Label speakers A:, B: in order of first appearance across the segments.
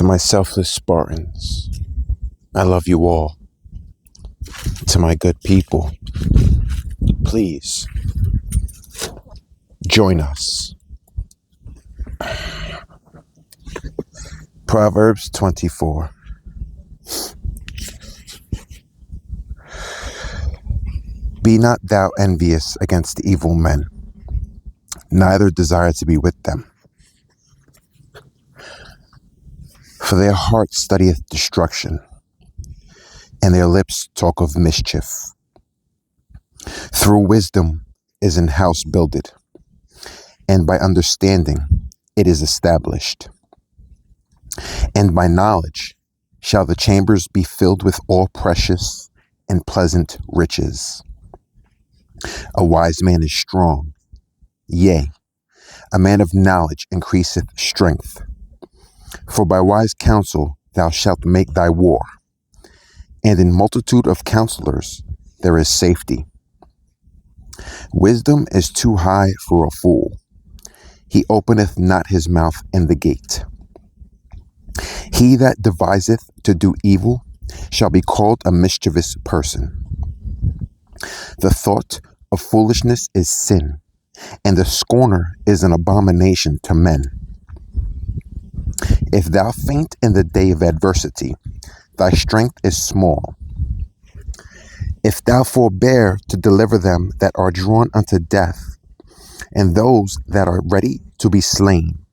A: To my selfless Spartans, I love you all. To my good people, please join us. Proverbs 24. Be not thou envious against evil men, neither desire to be with them. For their heart studieth destruction, and their lips talk of mischief. Through wisdom is an house builded, and by understanding it is established. And by knowledge shall the chambers be filled with all precious and pleasant riches. A wise man is strong, yea, a man of knowledge increaseth strength. For by wise counsel thou shalt make thy war, and in multitude of counselors there is safety. Wisdom is too high for a fool. He openeth not his mouth in the gate. He that deviseth to do evil shall be called a mischievous person. The thought of foolishness is sin, and the scorner is an abomination to men. If thou faint in the day of adversity, thy strength is small. If thou forbear to deliver them that are drawn unto death, and those that are ready to be slain.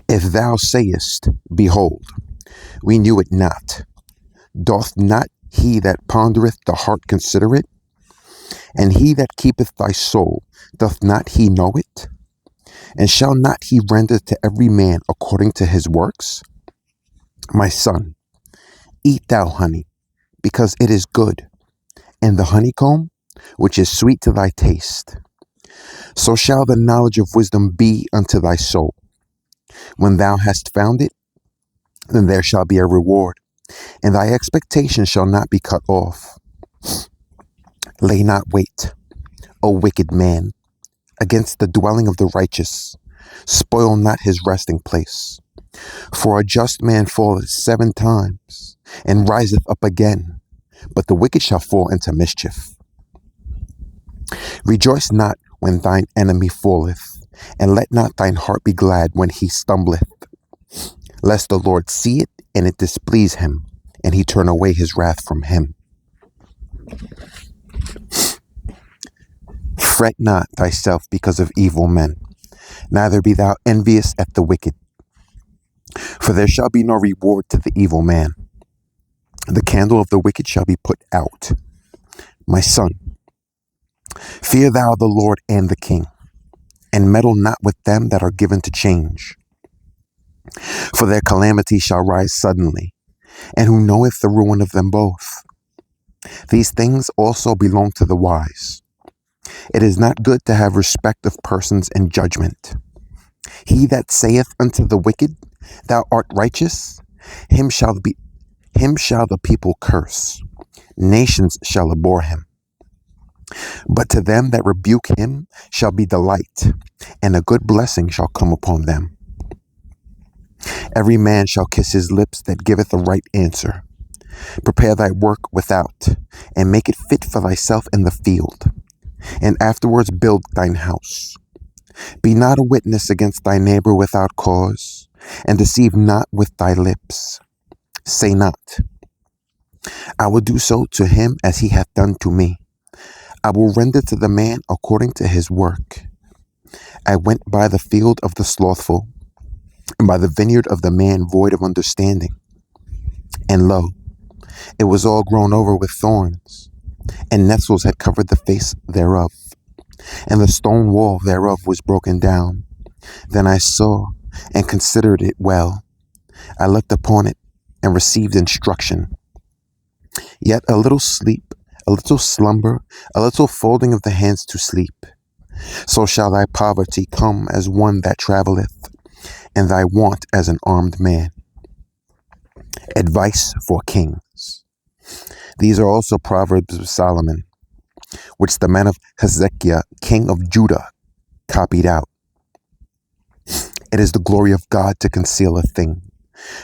A: If thou sayest, Behold, we knew it not, doth not he that pondereth the heart consider it? And he that keepeth thy soul, doth not he know it? And shall not he render to every man according to his works? My son, eat thou honey, because it is good, and the honeycomb, which is sweet to thy taste. So shall the knowledge of wisdom be unto thy soul. When thou hast found it, then there shall be a reward, and thy expectation shall not be cut off. Lay not wait, O wicked man, against the dwelling of the righteous. Spoil not his resting place. For a just man falleth 7 times, and riseth up again, but the wicked shall fall into mischief. Rejoice not when thine enemy falleth, and let not thine heart be glad when he stumbleth, lest the Lord see it, and it displease him, and he turn away his wrath from him. Fret not thyself because of evil men, neither be thou envious at the wicked. For there shall be no reward to the evil man. The candle of the wicked shall be put out. My son, fear thou the Lord and the king, and meddle not with them that are given to change. For their calamity shall rise suddenly, and who knoweth the ruin of them both? These things also belong to the wise. It is not good to have respect of persons in judgment. He that saith unto the wicked, Thou art righteous, him shall the people curse. Nations shall abhor him. But to them that rebuke him shall be delight, and a good blessing shall come upon them. Every man shall kiss his lips that giveth a right answer. Prepare thy work without, and make it fit for thyself in the field, and afterwards build thine house. Be not a witness against thy neighbor without cause, and deceive not with thy lips. Say not, I will do so to him as he hath done to me. I will render to the man according to his work. I went by the field of the slothful, and by the vineyard of the man void of understanding. And lo, it was all grown over with thorns, and nettles had covered the face thereof, and the stone wall thereof was broken down. Then I saw and considered it well. I looked upon it and received instruction. Yet a little sleep, a little slumber, a little folding of the hands to sleep. So shall thy poverty come as one that travelleth, and thy want as an armed man. Advice for kings. These are also Proverbs of Solomon, which the man of Hezekiah, king of Judah, copied out. It is the glory of God to conceal a thing,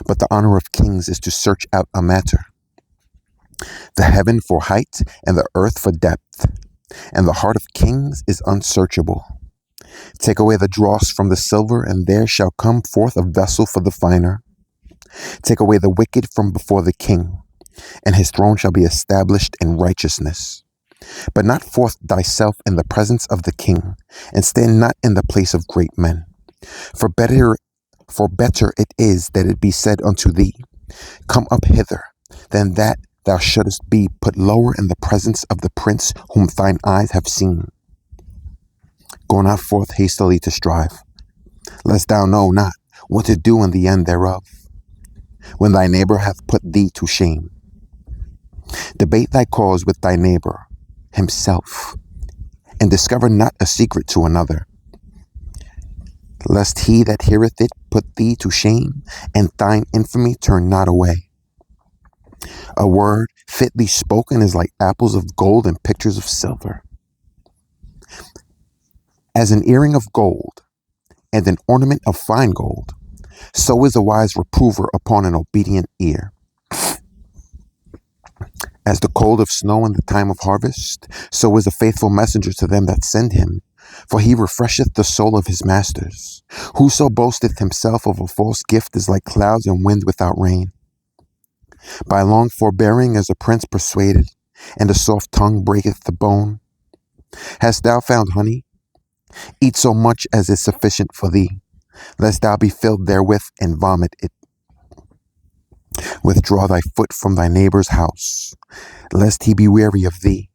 A: but the honor of kings is to search out a matter. The heaven for height and the earth for depth, and the heart of kings is unsearchable. Take away the dross from the silver, and there shall come forth a vessel for the finer. Take away the wicked from before the king, and his throne shall be established in righteousness. But not forth thyself in the presence of the king, and stand not in the place of great men. For better it is that it be said unto thee, Come up hither, than that thou shouldest be put lower in the presence of the prince whom thine eyes have seen. Go not forth hastily to strive, lest thou know not what to do in the end thereof, when thy neighbor hath put thee to shame. Debate thy cause with thy neighbor himself, and discover not a secret to another, lest he that heareth it put thee to shame, and thine infamy turn not away. A word fitly spoken is like apples of gold and pictures of silver. As an earring of gold and an ornament of fine gold, so is a wise reprover upon an obedient ear. As the cold of snow in the time of harvest, so is a faithful messenger to them that send him. For he refresheth the soul of his masters. Whoso boasteth himself of a false gift is like clouds and wind without rain. By long forbearing is a prince persuaded, and a soft tongue breaketh the bone. Hast thou found honey? Eat so much as is sufficient for thee, lest thou be filled therewith and vomit it. Withdraw thy foot from thy neighbor's house, lest he be weary of thee,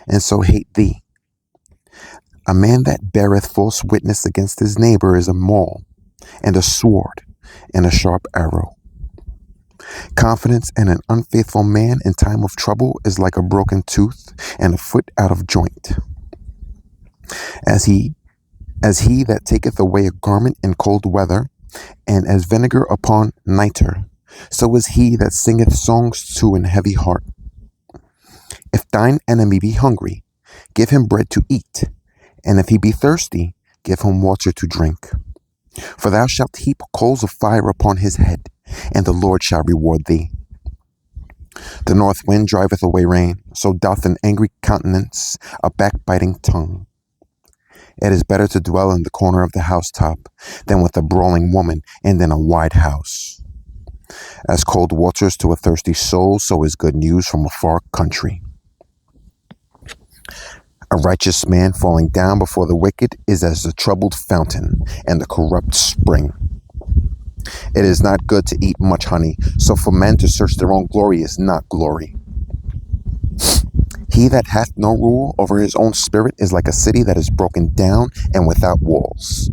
A: and so hate thee. A man that beareth false witness against his neighbor is a maul, and a sword, and a sharp arrow. Confidence in an unfaithful man in time of trouble is like a broken tooth and a foot out of joint. As he that taketh away a garment in cold weather, and as vinegar upon nitre, so is he that singeth songs to an heavy heart. If thine enemy be hungry, give him bread to eat, and if he be thirsty, give him water to drink. For thou shalt heap coals of fire upon his head, and the Lord shall reward thee. The north wind driveth away rain, so doth an angry countenance a backbiting tongue. It is better to dwell in the corner of the housetop than with a brawling woman and in a wide house. As cold waters to a thirsty soul, so is good news from a far country. A righteous man falling down before the wicked is as a troubled fountain and a corrupt spring. It is not good to eat much honey, so for men to search their own glory is not glory. He that hath no rule over his own spirit is like a city that is broken down and without walls.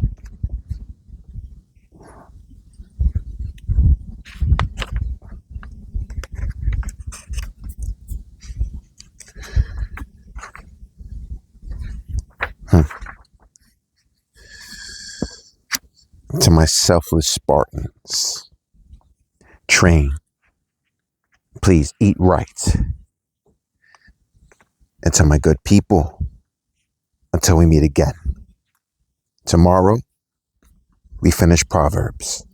A: To my selfless Spartans, train, please eat right. And to my good people, until we meet again. Tomorrow, we finish Proverbs.